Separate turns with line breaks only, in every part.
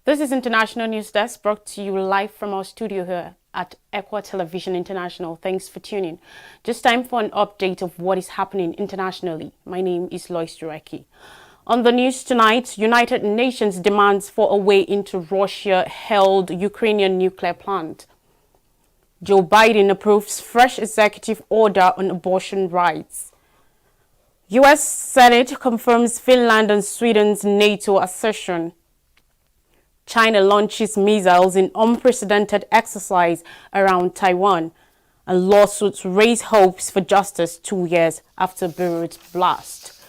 This is International News Desk, brought to you live from our studio here at Equa Television International. Thanks for tuning. Just time for an update of what is happening internationally. My name is Lois Dureki. On the news tonight, United Nations demands for a way into Russia-held Ukrainian nuclear plant. Joe Biden approves fresh executive order on abortion rights. U.S. Senate confirms Finland and Sweden's NATO accession. China launches missiles in unprecedented exercise around Taiwan, and lawsuits raise hopes for justice 2 years after Beirut blast.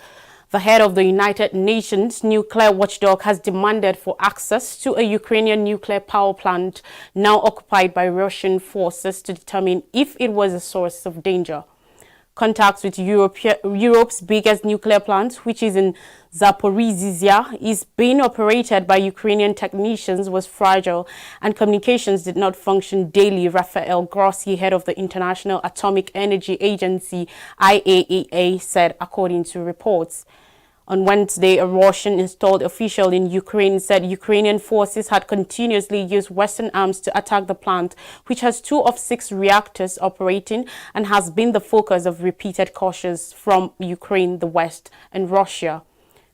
The head of the United Nations nuclear watchdog has demanded for access to a Ukrainian nuclear power plant now occupied by Russian forces to determine if it was a source of danger. Contacts with Europe's biggest nuclear plant, which is in Zaporizhzhia, is being operated by Ukrainian technicians, was fragile and communications did not function daily, Rafael Grossi, head of the International Atomic Energy Agency, IAEA, said, according to reports. On Wednesday, a Russian-installed official in Ukraine said Ukrainian forces had continuously used Western arms to attack the plant, which has 2 of 6 reactors operating and has been the focus of repeated cautions from Ukraine, the West, and Russia.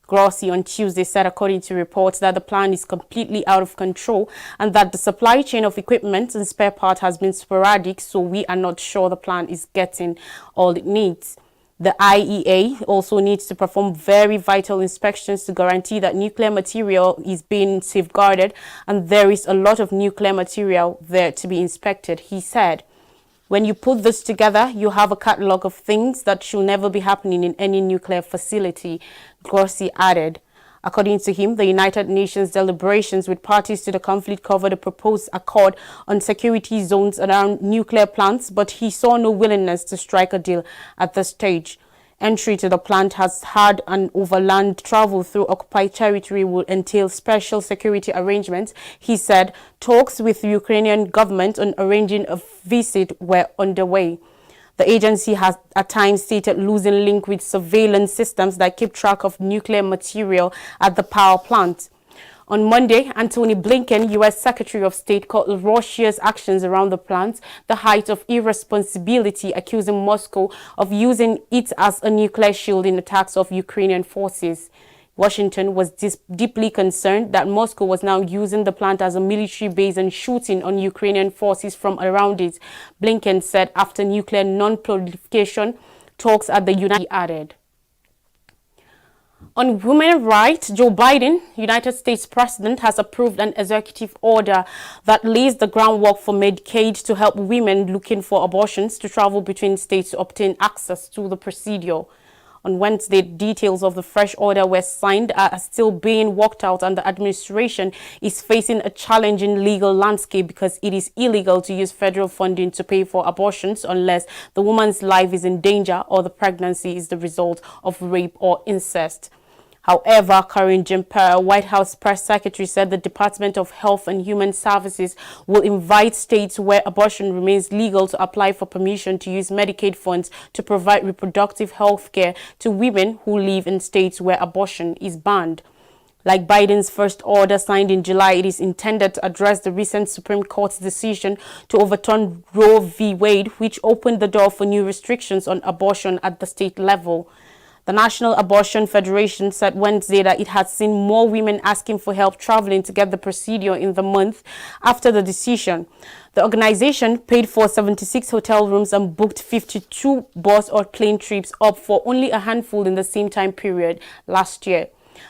Grossi on Tuesday said, according to reports, that the plant is completely out of control and that the supply chain of equipment and spare parts has been sporadic, so we are not sure the plant is getting all it needs. The IAEA also needs to perform very vital inspections to guarantee that nuclear material is being safeguarded, and there is a lot of nuclear material there to be inspected, he said. When you put this together, you have a catalog of things that should never be happening in any nuclear facility, Grossi added. According to him, the United Nations deliberations with parties to the conflict covered a proposed accord on security zones around nuclear plants, but he saw no willingness to strike a deal at this stage. Entry to the plant has had an overland travel through occupied territory will entail special security arrangements, he said. Talks with the Ukrainian government on arranging a visit were underway. The agency has at times stated losing link with surveillance systems that keep track of nuclear material at the power plant. On Monday, Antony Blinken, U.S. Secretary of State, called Russia's actions around the plant the height of irresponsibility, accusing Moscow of using it as a nuclear shield in attacks of Ukrainian forces. Washington was deeply concerned that Moscow was now using the plant as a military base and shooting on Ukrainian forces from around it, Blinken said after nuclear non-proliferation talks at the United States added. On women's rights, Joe Biden, United States President, has approved an executive order that lays the groundwork for Medicaid to help women looking for abortions to travel between states to obtain access to the procedure. On Wednesday, details of the fresh order were signed are still being worked out, and the administration is facing a challenging legal landscape because it is illegal to use federal funding to pay for abortions unless the woman's life is in danger or the pregnancy is the result of rape or incest. However, Karine Jean-Pierre, White House press secretary, said the Department of Health and Human Services will invite states where abortion remains legal to apply for permission to use Medicaid funds to provide reproductive health care to women who live in states where abortion is banned. Like Biden's first order signed in July, it is intended to address the recent Supreme Court's decision to overturn Roe v. Wade, which opened the door for new restrictions on abortion at the state level. The National Abortion Federation said Wednesday that it had seen more women asking for help traveling to get the procedure in the month after the decision. The organization paid for 76 hotel rooms and booked 52 bus or plane trips, up for only a handful in the same time period last year.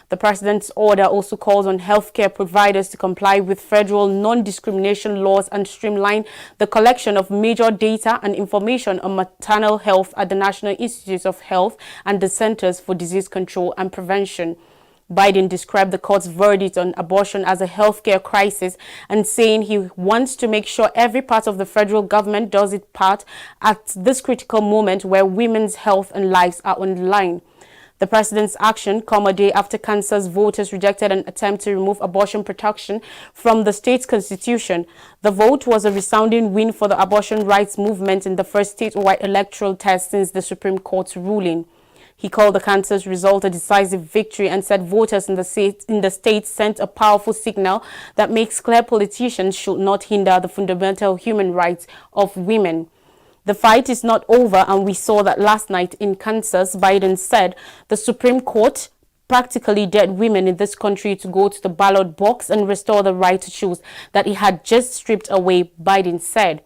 The president's order also calls on healthcare providers to comply with federal non-discrimination laws and streamline the collection of major data and information on maternal health at the National Institutes of Health and the Centers for Disease Control and Prevention. Biden described the court's verdict on abortion as a healthcare crisis and saying he wants to make sure every part of the federal government does its part at this critical moment where women's health and lives are on the line. The president's action come a day after Kansas voters rejected an attempt to remove abortion protection from the state's constitution. The vote was a resounding win for the abortion rights movement in the first statewide electoral test since the Supreme Court's ruling. He called the cancer's result a decisive victory and said voters in the state sent a powerful signal that makes clear politicians should not hinder the fundamental human rights of women. The fight is not over, and we saw that last night in Kansas, Biden said the Supreme Court practically dared women in this country to go to the ballot box and restore the right to choose that it had just stripped away, Biden said.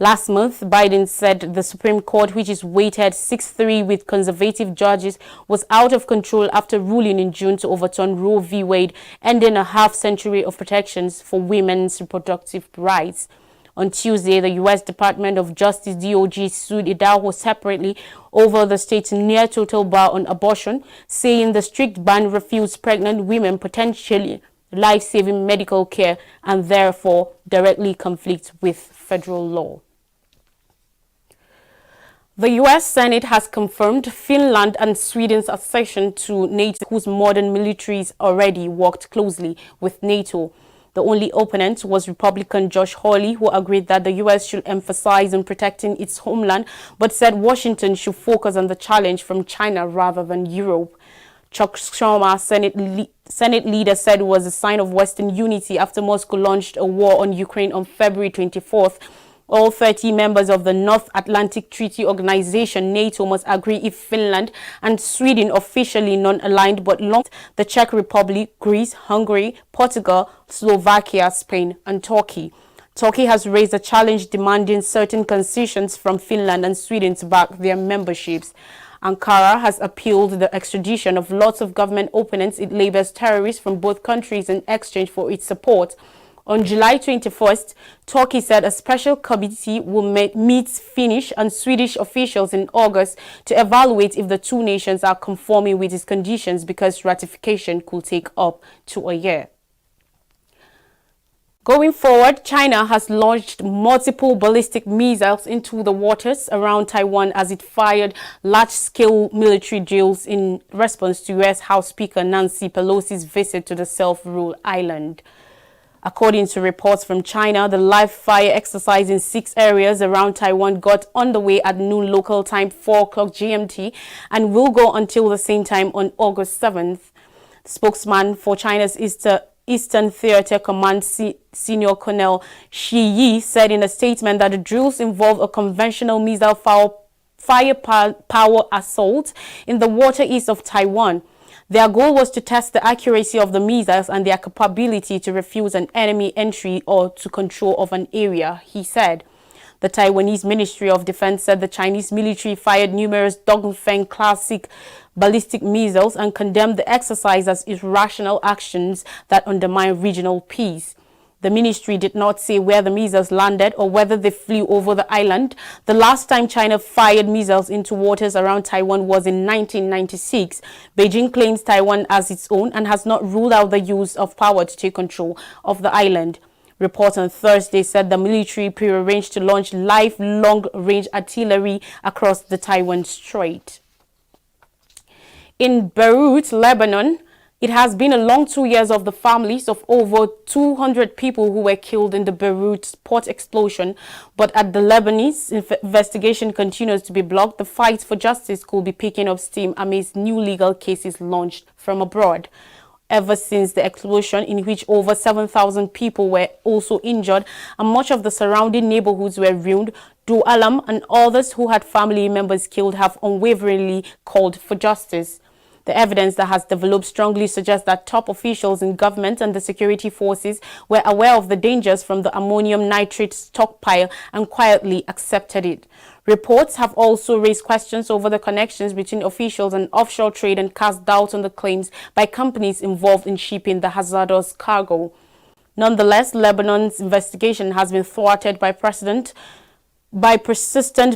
Last month, Biden said the Supreme Court, which is weighted 6-3 with conservative judges, was out of control after ruling in June to overturn Roe v. Wade, ending a half-century of protections for women's reproductive rights. On Tuesday, the U.S. Department of Justice DOJ sued Idaho separately over the state's near-total ban on abortion, saying the strict ban refused pregnant women potentially life-saving medical care and therefore directly conflicts with federal law. The U.S. Senate has confirmed Finland and Sweden's accession to NATO, whose modern militaries already worked closely with NATO. The only opponent was Republican Josh Hawley, who agreed that the U.S. should emphasize on protecting its homeland, but said Washington should focus on the challenge from China rather than Europe. Chuck Schumer, Senate leader, said it was a sign of Western unity after Moscow launched a war on Ukraine on February 24th. All 30 members of the North Atlantic Treaty Organization, NATO, must agree if Finland and Sweden, officially non-aligned but long, the Czech Republic, Greece, Hungary, Portugal, Slovakia, Spain, and Turkey. Turkey has raised a challenge demanding certain concessions from Finland and Sweden to back their memberships. Ankara has appealed the extradition of lots of government opponents it labels terrorists from both countries in exchange for its support. On July 21st, Turkey said a special committee will meet Finnish and Swedish officials in August to evaluate if the two nations are conforming with its conditions, because ratification could take up to a year. Going forward, China has launched multiple ballistic missiles into the waters around Taiwan as it fired large-scale military drills in response to U.S. House Speaker Nancy Pelosi's visit to the self-ruled island. According to reports from China, the live fire exercise in 6 areas around Taiwan got underway at noon local time, 4 o'clock GMT, and will go until the same time on August 7th. Spokesman for China's Eastern Theater Command, Senior Colonel Shi Yi, said in a statement that the drills involve a conventional missile firepower assault in the water east of Taiwan. Their goal was to test the accuracy of the missiles and their capability to refuse an enemy entry or to control of an area, he said. The Taiwanese Ministry of Defense said the Chinese military fired numerous Dongfeng classic ballistic missiles and condemned the exercise as irrational actions that undermine regional peace. The ministry did not say where the missiles landed or whether they flew over the island. The last time China fired missiles into waters around Taiwan was in 1996. Beijing claims Taiwan as its own and has not ruled out the use of power to take control of the island. Reports on Thursday said the military prearranged to launch live long-range artillery across the Taiwan Strait. In Beirut, Lebanon, it has been a long 2 years of the families of over 200 people who were killed in the Beirut port explosion, but as the Lebanese investigation continues to be blocked, the fight for justice could be picking up steam amidst new legal cases launched from abroad. Ever since the explosion, in which over 7,000 people were also injured and much of the surrounding neighborhoods were ruined, Du Alam and others who had family members killed have unwaveringly called for justice. The evidence that has developed strongly suggests that top officials in government and the security forces were aware of the dangers from the ammonium nitrate stockpile and quietly accepted it. Reports have also raised questions over the connections between officials and offshore trade and cast doubt on the claims by companies involved in shipping the hazardous cargo. Nonetheless, Lebanon's investigation has been thwarted by persistent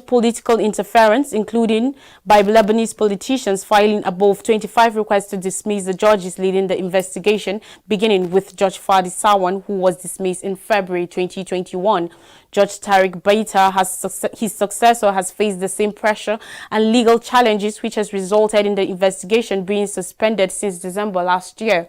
political interference, including by Lebanese politicians filing above 25 requests to dismiss the judges leading the investigation, beginning with Judge Fadi Sawan, who was dismissed in February 2021. Judge Tariq Baita, his successor, has faced the same pressure and legal challenges, which has resulted in the investigation being suspended since December last year.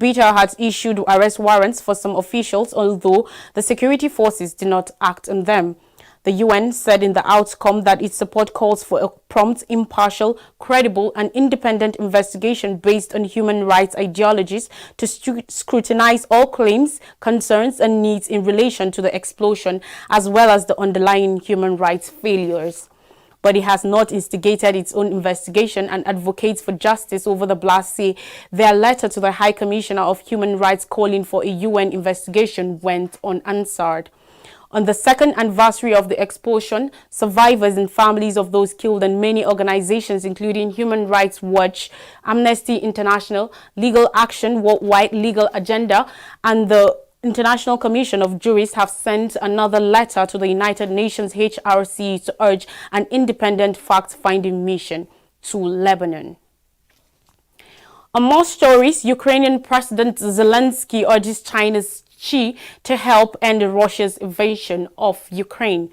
Baita has issued arrest warrants for some officials, although the security forces did not act on them. The UN said in the outcome that its support calls for a prompt, impartial, credible, and independent investigation based on human rights ideologies to scrutinize all claims, concerns, and needs in relation to the explosion, as well as the underlying human rights failures. But it has not instigated its own investigation, and advocates for justice over the blast say their letter to the High Commissioner of Human Rights calling for a UN investigation went unanswered. On the second anniversary of the explosion, survivors and families of those killed and many organizations including Human Rights Watch, Amnesty International, Legal Action Worldwide Legal Agenda, and the International Commission of Jurists have sent another letter to the United Nations HRC to urge an independent fact-finding mission to Lebanon. On more stories, Ukrainian President Zelensky urges China's Xi to help end Russia's invasion of Ukraine.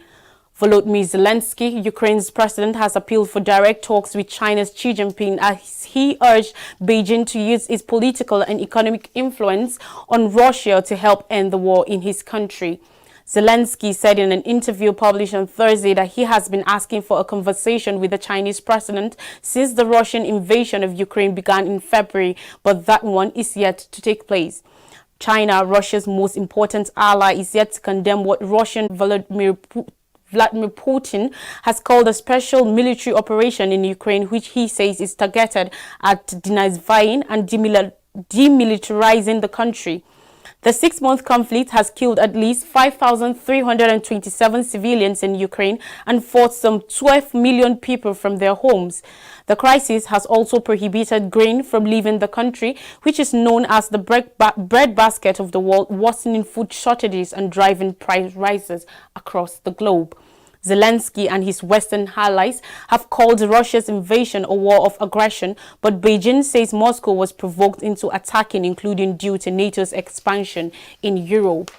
Volodymyr Zelensky, Ukraine's president, has appealed for direct talks with China's Xi Jinping as he urged Beijing to use its political and economic influence on Russia to help end the war in his country. Zelensky said in an interview published on Thursday that he has been asking for a conversation with the Chinese president since the Russian invasion of Ukraine began in February, but that one is yet to take place. China, Russia's most important ally, is yet to condemn what Russian Vladimir Putin has called a special military operation in Ukraine, which he says is targeted at denazifying and demilitarizing the country. The 6-month conflict has killed at least 5,327 civilians in Ukraine and forced some 12 million people from their homes. The crisis has also prohibited grain from leaving the country, which is known as the bread basket of the world, worsening food shortages and driving price rises across the globe. Zelensky and his Western allies have called Russia's invasion a war of aggression, but Beijing says Moscow was provoked into attacking, including due to NATO's expansion in Europe.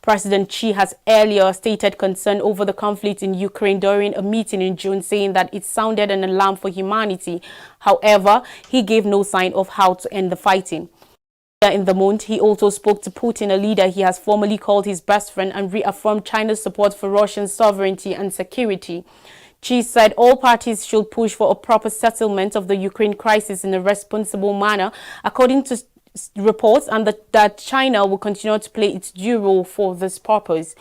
President Xi has earlier stated concern over the conflict in Ukraine during a meeting in June, saying that it sounded an alarm for humanity. However, he gave no sign of how to end the fighting. In the month, he also spoke to Putin, a leader he has formally called his best friend, and reaffirmed China's support for Russian sovereignty and security. Xi said all parties should push for a proper settlement of the Ukraine crisis in a responsible manner, according to reports, and that China will continue to play its due role for this purpose.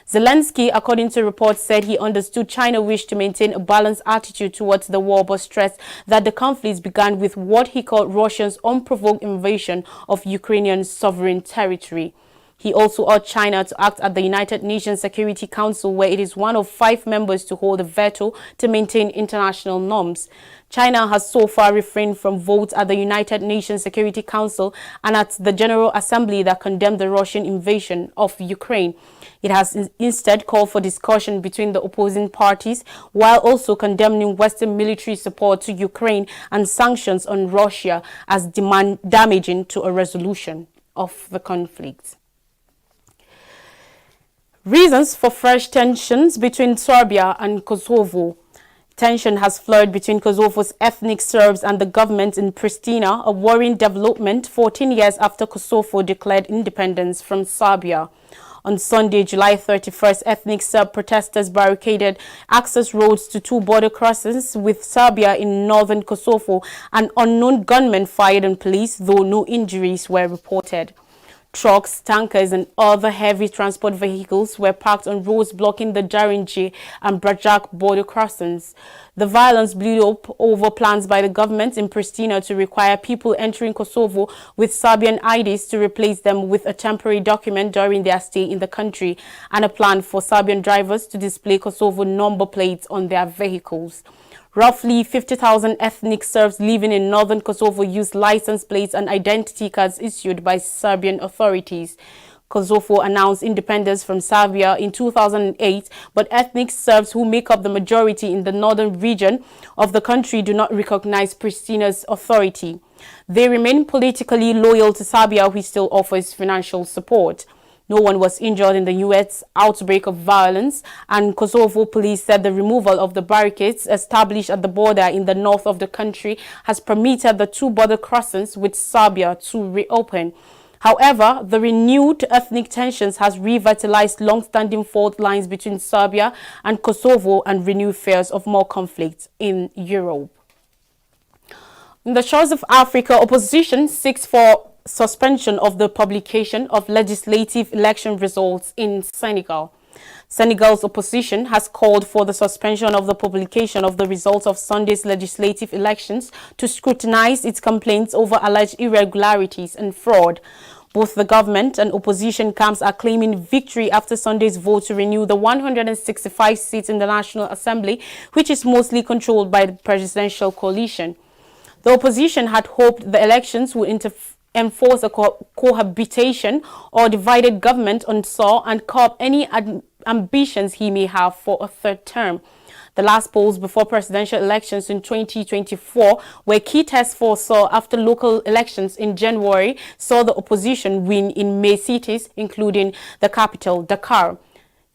Zelensky, according to reports, said he understood China wished to maintain a balanced attitude towards the war, but stressed that the conflict began with what he called Russia's unprovoked invasion of Ukrainian sovereign territory. He also urged China to act at the United Nations Security Council, where it is one of 5 members to hold a veto to maintain international norms. China has so far refrained from votes at the United Nations Security Council and at the General Assembly that condemned the Russian invasion of Ukraine. It has instead called for discussion between the opposing parties, while also condemning Western military support to Ukraine and sanctions on Russia as damaging to a resolution of the conflict. Reasons for fresh tensions between Serbia and Kosovo. Tension has flared between Kosovo's ethnic Serbs and the government in Pristina, a worrying development 14 years after Kosovo declared independence from Serbia. On Sunday, July 31st, ethnic Serb protesters barricaded access roads to 2 border crossings with Serbia in northern Kosovo. An unknown gunman fired on police, though no injuries were reported. Trucks, tankers, and other heavy transport vehicles were parked on roads blocking the Jarinje and Brajak border crossings. The violence blew up over plans by the government in Pristina to require people entering Kosovo with Serbian IDs to replace them with a temporary document during their stay in the country, and a plan for Serbian drivers to display Kosovo number plates on their vehicles. Roughly 50,000 ethnic Serbs living in northern Kosovo use license plates and identity cards issued by Serbian authorities. Kosovo announced independence from Serbia in 2008, but ethnic Serbs who make up the majority in the northern region of the country do not recognize Pristina's authority. They remain politically loyal to Serbia, which still offers financial support. No one was injured in the U.S. outbreak of violence, and Kosovo police said the removal of the barricades established at the border in the north of the country has permitted the 2 border crossings with Serbia to reopen. However, the renewed ethnic tensions has revitalized long-standing fault lines between Serbia and Kosovo and renewed fears of more conflict in Europe. In the shores of Africa, opposition seeks for suspension of the publication of legislative election results in Senegal. Senegal's opposition has called for the suspension of the publication of the results of Sunday's legislative elections to scrutinize its complaints over alleged irregularities and fraud. Both the government and opposition camps are claiming victory after Sunday's vote to renew the 165 seats in the National Assembly, which is mostly controlled by the presidential coalition. The opposition had hoped the elections would enforce a cohabitation or divided government on Sow and curb any ambitions he may have for a third term. The last polls before presidential elections in 2024 were key tests for Sow after local elections in January saw the opposition win in May cities, including the capital, Dakar,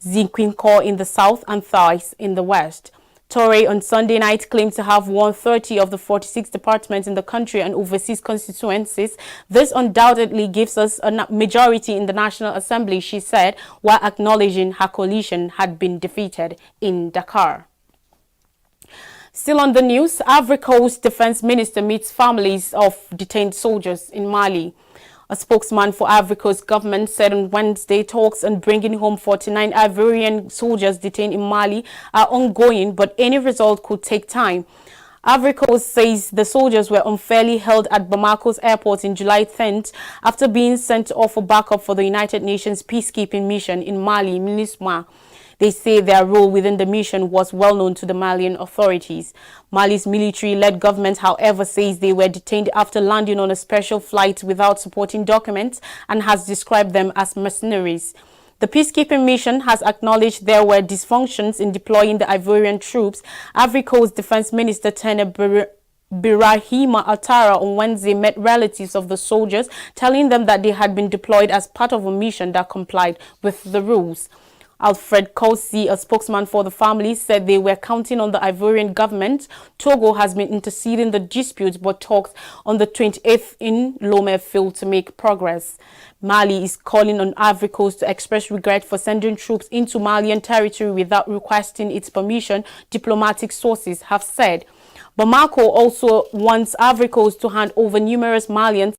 Zinquincourt in the south and Thiès in the west. Toure on Sunday night claimed to have won 30 of the 46 departments in the country and overseas constituencies. This undoubtedly gives us a majority in the National Assembly, she said, while acknowledging her coalition had been defeated in Dakar. Still on the news, Ivory Coast Defense Minister meets families of detained soldiers in Mali. A spokesman for Ivory Coast government said on Wednesday talks on bringing home 49 Ivorian soldiers detained in Mali are ongoing, but any result could take time. Ivory Coast says the soldiers were unfairly held at Bamako's airport in July 10th after being sent off for backup for the United Nations peacekeeping mission in Mali, MINUSMA. They say their role within the mission was well known to the Malian authorities. Mali's military-led government, however, says they were detained after landing on a special flight without supporting documents and has described them as mercenaries. The peacekeeping mission has acknowledged there were dysfunctions in deploying the Ivorian troops. Ivory Coast Defense Minister Tene Birahima Ouattara on Wednesday met relatives of the soldiers, telling them that they had been deployed as part of a mission that complied with the rules. Alfred Kosi, a spokesman for the family, said they were counting on the Ivorian government. Togo has been interceding the dispute, but talks on the 28th in Lomé failed to make progress. Mali is calling on Ivory Coast to express regret for sending troops into Malian territory without requesting its permission, diplomatic sources have said. Bamako also wants Ivory Coast to hand over numerous Malians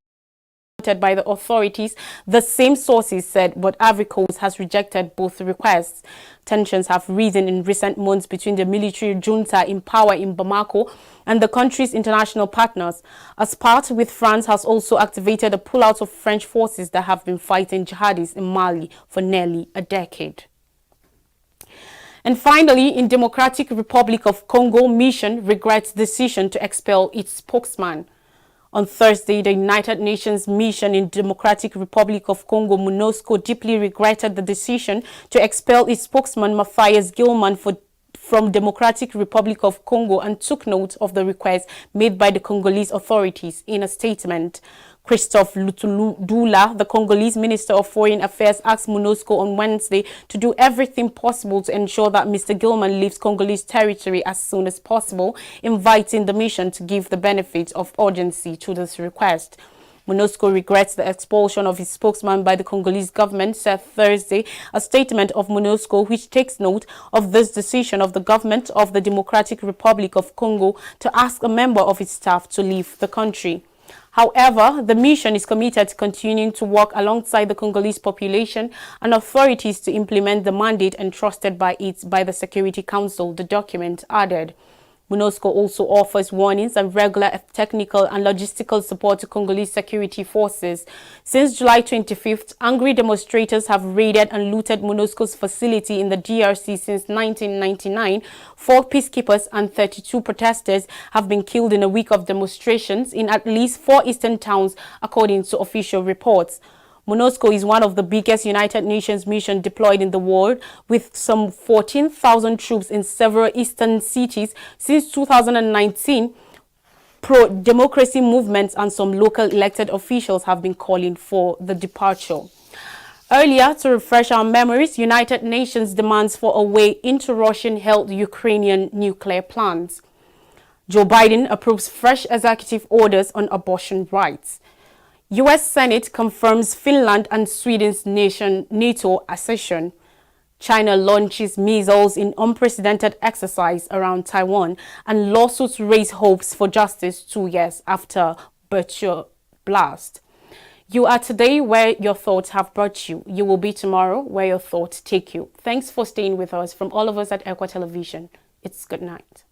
by the authorities, the same sources said, but Ivory Coast has rejected both requests. Tensions have risen in recent months between the military junta in power in Bamako and the country's international partners. As part with France has also activated a pullout of French forces that have been fighting jihadis in Mali for nearly a decade. And finally, in Democratic Republic of Congo, mission regrets decision to expel its spokesman. On Thursday, the United Nations mission in Democratic Republic of Congo, MONUSCO, deeply regretted the decision to expel its spokesman, Matthias Gilman, from Democratic Republic of Congo and took note of the request made by the Congolese authorities in a statement. Christophe Lutuludula, the Congolese Minister of Foreign Affairs, asked MONUSCO on Wednesday to do everything possible to ensure that Mr. Gilman leaves Congolese territory as soon as possible, inviting the mission to give the benefit of urgency to this request. MONUSCO regrets the expulsion of its spokesman by the Congolese government, said Thursday, a statement of MONUSCO which takes note of this decision of the government of the Democratic Republic of Congo to ask a member of its staff to leave the country. However, the mission is committed to continuing to work alongside the Congolese population and authorities to implement the mandate entrusted by the Security Council, the document added. MONUSCO also offers warnings and regular technical and logistical support to Congolese security forces. Since July 25th, angry demonstrators have raided and looted MONUSCO's facility in the DRC since 1999. 4 peacekeepers and 32 protesters have been killed in a week of demonstrations in at least 4 eastern towns, according to official reports. MONUSCO is one of the biggest United Nations missions deployed in the world, with some 14,000 troops in several eastern cities since 2019. Pro-democracy movements and some local elected officials have been calling for the departure. Earlier, to refresh our memories, United Nations demands for a way into Russian-held Ukrainian nuclear plants. Joe Biden approves fresh executive orders on abortion rights. US Senate confirms Finland and Sweden's NATO accession. China launches missiles in unprecedented exercise around Taiwan, and lawsuits raise hopes for justice 2 years after Butcher blast. You are today where your thoughts have brought you. You will be tomorrow where your thoughts take you. Thanks for staying with us. From all of us at Equa Television, it's good night.